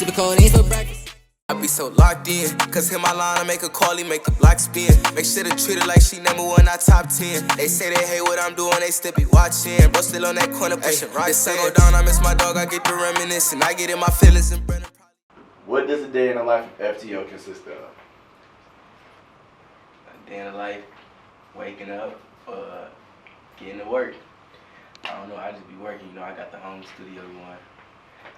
sipping codeine for breakfast. I be so locked in, cause hit my line, I make a call, he make the block spin. Make sure to treat her like she number one, not top 10. They say they hate what I'm doing, they still be watching. Bro still on that corner, pushing right. This sun go down, I miss my dog, I get to reminiscing. I get in my feelings and Brennan. What does a day in the life of FTL consist of? A day in the life, waking up, getting to work. I don't know, I just be working, you know, I got the home studio going.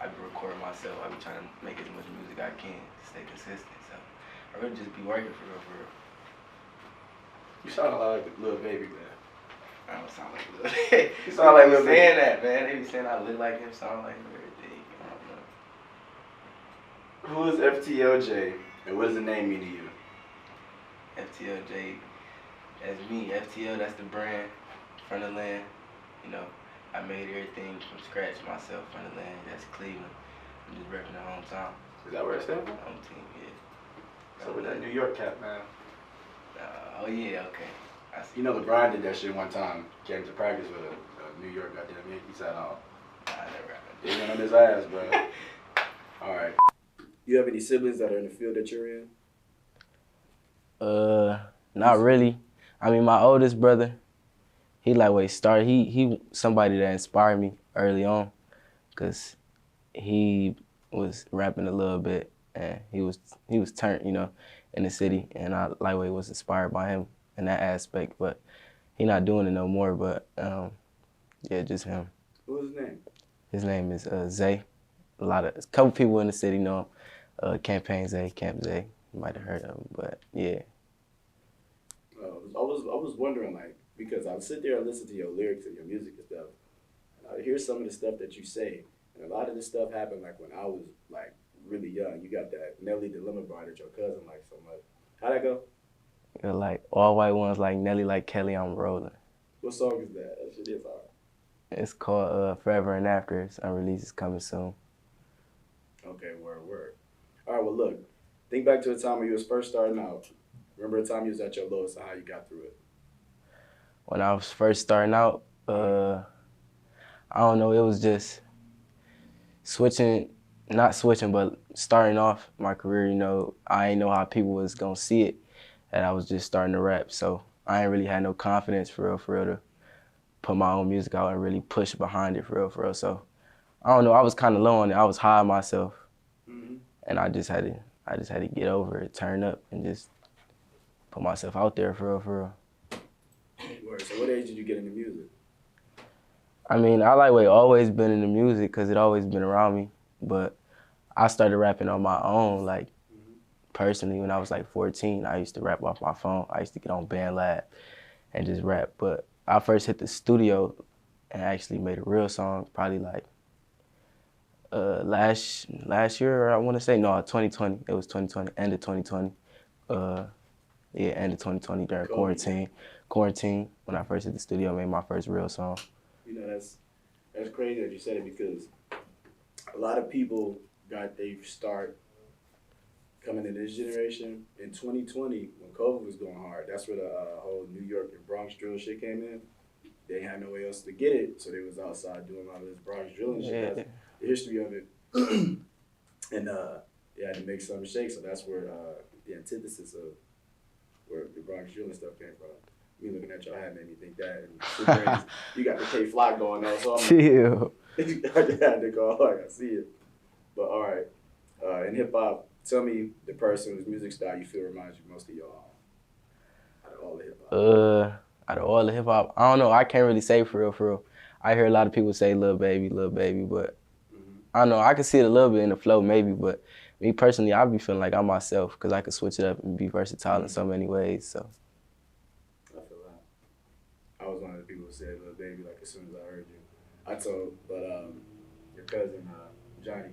I be recording myself, I be trying to make as much music I can to stay consistent, so I really just be working for real. You sound a lot like a little baby, man. I don't sound like a little baby. You sound like a little saying baby. that, man. They be saying I look like him, sound like him, everything. I don't know. Who is FTL Jaii, and what does the name mean to you? FTL Jaii, that's me. FTL, that's the brand, front of land, you know. I made everything from scratch myself, front of land, that's Cleveland. I'm just repping the hometown. Is that where it stands for? Home team, yeah. So with that New York cap, man. Oh yeah, okay. I see. You know LeBron did that shit one time. Came to practice with a New York goddamn Yankees hat on. I never happened. He went on his ass, bro. All right. You have any siblings that are in the field that you're in? Not really. I mean, my oldest brother, he like where he started. He somebody that inspired me early on, cause he was rapping a little bit and he was turned, you know, in the city, and I lightweight was inspired by him in that aspect. But he not doing it no more. But yeah, just him. What was his name? His name is Zay. A couple people in the city know him. Campaign Zay, Camp Zay. You might have heard of him, but yeah. I was wondering, like, because I would sit there and listen to your lyrics and your music and stuff, and I would hear some of the stuff that you say, and a lot of this stuff happened like when I was like really young. You got that Nelly Dilemma bar that your cousin likes so much. How'd that go? You're like all white ones like Nelly, like Kelly, I'm rolling. What song is that? That shit is hard. It's called Forever and After. It's unreleased. It's coming soon. Okay, word. All right, well, look. Think back to the time when you was first starting out. Remember the time you was at your lowest and how you got through it? When I was first starting out, I don't know, it was just not switching, but starting off my career, you know, I didn't know how people was gonna see it, and I was just starting to rap, so I ain't really had no confidence for real to put my own music out and really push behind it for real. So I don't know, I was kind of low on it. I was high on myself, and I just had to get over it, turn up, and just put myself out there for real. Word. So what age did you get into music? I mean, I always been into music because it always been around me, but I started rapping on my own, like personally when I was like 14. I used to rap off my phone. I used to get on BandLab and just rap, but I first hit the studio and actually made a real song probably like last year, or I want to say, no, 2020. It was 2020, end of 2020. Yeah, end of 2020 during quarantine. When I first hit the studio, I made my first real song. You know, that's crazy that you said it, because a lot of people got their start coming in this generation in 2020 when COVID was going hard. That's where the whole New York and Bronx drill shit came in. They had nowhere else to get it, so they was outside doing a lot of this Bronx drilling shit. Yeah. That's the history of it. And they had to make something shake, so that's where the antithesis of where the Bronx drilling stuff came from. Me looking at your hat made me think that. And you got the K-Flock going on, so I'm Chill. I had to go like I see it. But all right, in hip hop, tell me the person whose music style you feel reminds you most of your own. Out of all the hip hop. Out of all the hip hop, I don't know. I can't really say for real. I hear a lot of people say Lil Baby, but I don't know. I can see it a little bit in the flow maybe, but me personally, I be feeling like I'm myself because I can switch it up and be versatile in so many ways. So. I feel that. I was one of the people who said Lil Baby like as soon as I heard you. But your cousin Johnny,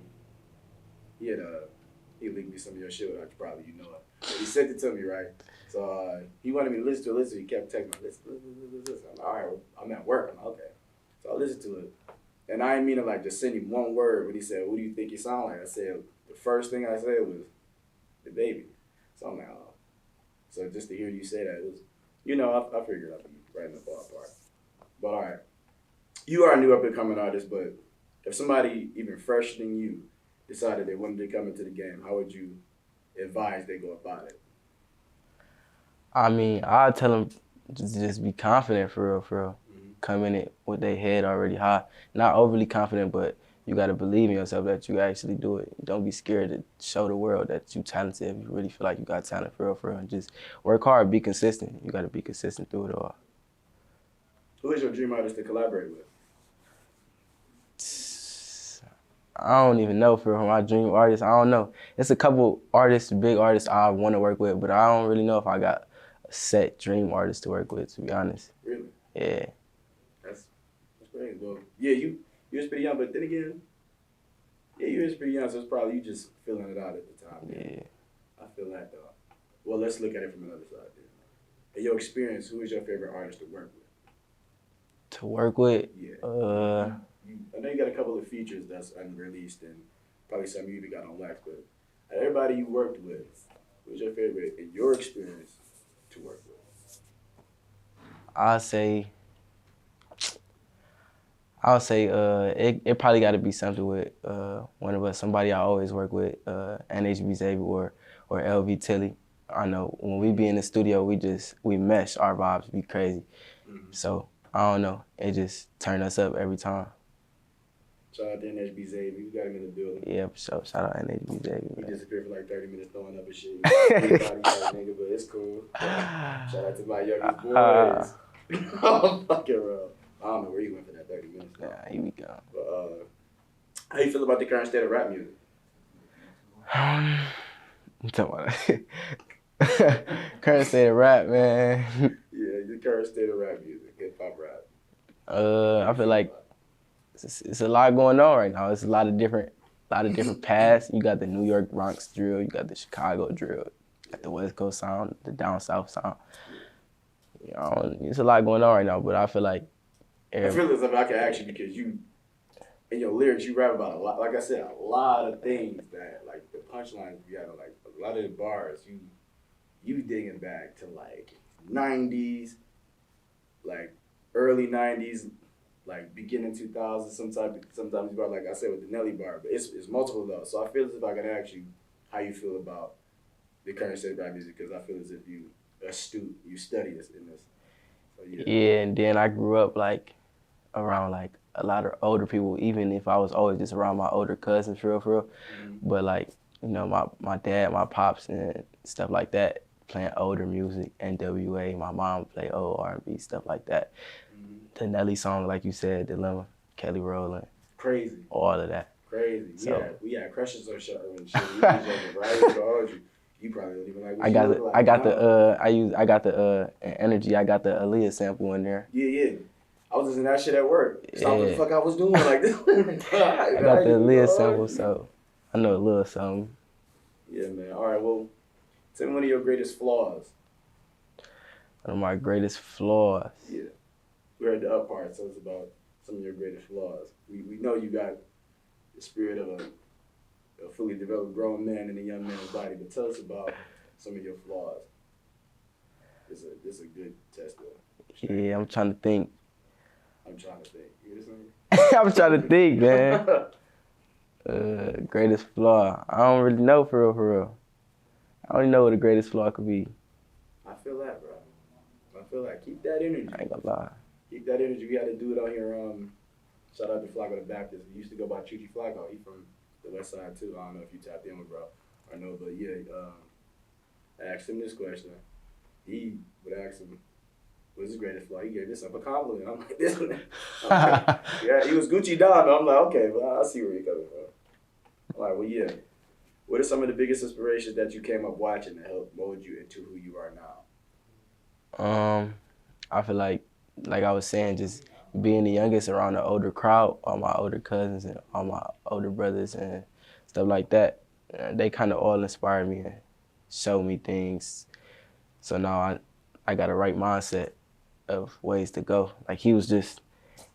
he linked me some of your shit without probably you know it. But he sent it to me, right? So he wanted me to listen to it. He kept texting me, listen. I'm like, all right, I'm at work. I'm like, okay. So I listened to it. And I didn't mean to like just send him one word when he said, what do you think you sound like? I said, the first thing I said was, the baby. So I'm like, oh. So just to hear you say that, it was, you know, I figured I'd be right in the ballpark. But all right. You are a new up-and-coming artist, but if somebody even fresher than you decided they wanted to come into the game, how would you advise they go about it? I mean, I'd tell them just be confident for real, for real. Mm-hmm. Come in it with their head already high. Not overly confident, but you got to believe in yourself that you actually do it. Don't be scared to show the world that you talented if you really feel like you got talent for real. And just work hard, be consistent. You got to be consistent through it all. Who is your dream artist to collaborate with? I don't even know for my dream artist. I don't know. It's a couple artists, big artists I want to work with, but I don't really know if I got a set dream artist to work with, to be honest. Really? Yeah. That's great. Well, yeah, you was pretty young, but then again, yeah, you was pretty young, so it's probably you just feeling it out at the time. Yeah. I feel that though. Well, let's look at it from another side then. In your experience, who is your favorite artist to work with? To work with? Yeah. I know you got a couple of features that's unreleased and probably some you even got on wax, but everybody you worked with, who's your favorite in your experience to work with? I'll say it probably got to be something with one of us, somebody I always work with, NHB Xavier or LV Tilly. I know when we be in the studio, we mesh, our vibes be crazy. Mm-hmm. So I don't know, it just turn us up every time. Shout out to NHB Xavier, you got him in the building. Yeah, for sure. Shout out NHB Xavier. He Man. disappeared for like 30 minutes throwing up and shit. Nigga, but it's cool. Shout out to my youngest boys. I'm fucking real. I don't know where he went for that 30 minutes. Now. Yeah, here we go. But how you feel about the current state of rap music? I'm talking about current state of rap, man. Yeah, the current state of rap music, hip hop rap. I feel like it's a lot going on right now. It's a lot of different paths. You got the New York Bronx drill, you got the Chicago drill, you got the West Coast sound, the down south sound. You know, it's a lot going on right now, but I feel like I feel as if I can ask you because you, in your lyrics, you rap about a lot. Like I said, a lot of things that, like the punchlines you have, like a lot of the bars, you digging back to like 90s, like early 90s, like beginning 2000s. Sometimes you bar, like I said with the Nelly bar, but it's multiple of those. So I feel as if I can ask you how you feel about the current state of rap music because I feel as if you astute, you study this in this. So, yeah, and then I grew up like around like a lot of older people, even if I was always just around my older cousins for real. Mm-hmm. But like, you know, my dad, my pops and stuff like that, playing older music, NWA, my mom play old R&B, stuff like that. Mm-hmm. The Nelly song, like you said, Dilemma, Kelly Rowland. Crazy. All of that. Crazy. So, we had crushes on show and shit. We was right? You probably don't even like what I got the energy, I got the Aaliyah sample in there. Yeah. I was listening to that shit at work. Stop what the fuck I was doing like this. I got the Aaliyah sample, so I know a little something. Yeah, man. All right, well, tell me one of your greatest flaws. One of my greatest flaws. Yeah. We heard the up part, so it's about some of your greatest flaws. We know you got the spirit of a fully developed grown man in a young man's body, but tell us about some of your flaws. This is a good test though. Yeah, I'm trying to think. I'm trying to think. You listening? I'm trying to think, man. Greatest flaw. I don't really know for real. I don't even know what the greatest flaw could be. I feel that, bro. I feel that. Keep that energy. I ain't gonna lie. Keep that energy. We had to do it out here. Shout out to Flacco the Baptist. He used to go by Chuchi Flacco. He from the West Side too. I don't know if you tapped in with bro or no, but yeah. I asked him this question. He would ask him, "What's his greatest flaw?" He gave this up a compliment. I'm like, this one. Yeah, he was Gucci Don. I'm like, okay, well, I see where you're coming from. I'm like, well, yeah. What are some of the biggest inspirations that you came up watching that helped mold you into who you are now? I feel like I was saying, just being the youngest around the older crowd, all my older cousins and all my older brothers and stuff like that, they kind of all inspired me and showed me things. So now I got a right mindset of ways to go. Like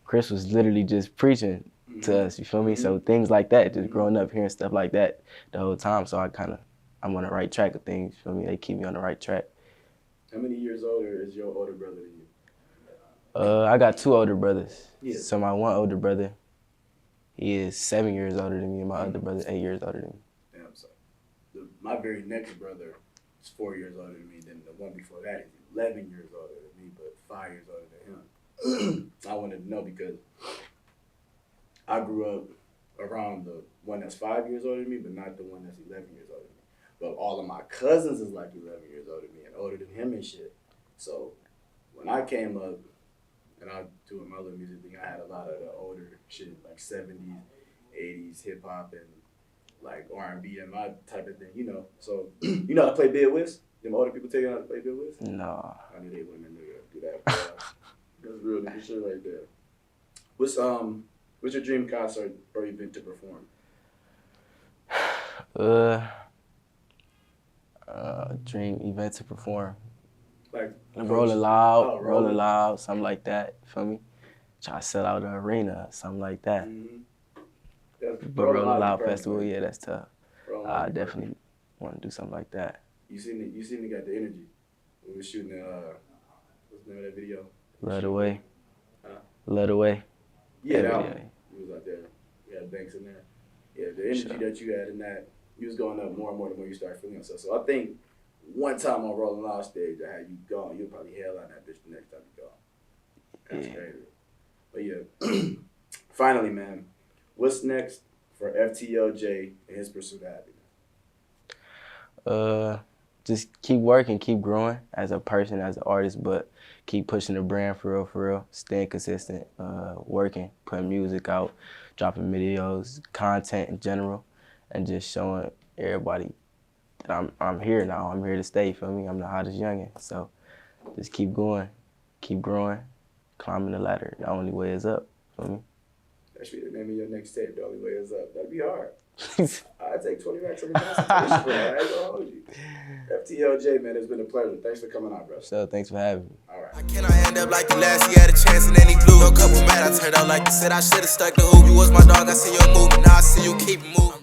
Chris was literally just preaching to us, you feel me? So things like that, just growing up hearing stuff like that the whole time. So I'm on the right track of things, you feel me? They keep me on the right track. How many years older is your older brother than you? I got two older brothers. Yeah. So my one older brother, He is 7 years older than me, and my other brother 8 years older than me. Damn, so my very next brother is 4 years older than me. Then the one before that is 11 years older than me, but 5 years older than him. I wanted to know because I grew up around the one that's 5 years older than me, but not the one that's 11 years older than me. But all of my cousins is like 11 years older than me and older than him and shit. So when I came up and I was doing my little music thing, I had a lot of the older shit, like 70s, 80s, hip hop, and like R&B and my type of thing, you know. So, you know how to play Bid Whist? Them older people tell you how to play Bid Whist? No. I knew they wouldn't do that. That's real nigga shit right there. What's your dream concert or event to perform? Dream event to perform. Like Rolling Loud, something like that. You feel me? Try to sell out the arena, something like that. Mm-hmm. But Rolling Loud Festival, yeah, that's tough. I definitely perfect. want to do something like that. You seen it got the energy. We were shooting what's the name of that video? Led Away. Huh? Led Away. Yeah, that yeah. one. You was out there. You had Banks in there. Yeah, the energy that you had in that, you was going up more and more the more you start feeling yourself. So I think one time on Rolling Loud stage, I had you gone. You'll probably hell on that bitch the next time you go. That's crazy. But yeah, finally, man, what's next for FTL Jaii and his pursuit of happiness? Just keep working, keep growing as a person, as an artist, but keep pushing the brand for real, staying consistent, working, putting music out, dropping videos, content in general, and just showing everybody that I'm here now. I'm here to stay, feel me? I'm the hottest youngin'. So just keep going, keep growing, climbing the ladder. The only way is up, feel me? That should be the name of your next tape, The Only Way Is Up. That'd be hard. I'd take 20 racks on the consultation for that. I ain't gonna hold you. FTL Jaii, man, it's been a pleasure. Thanks for coming out, bro. So thanks for having me. All right. I cannot end up like the last, he had a chance and then he blew. A couple mad, I turned out like you said I should've stuck to hoop. You was my dog, I see your movement, now I see you keep moving.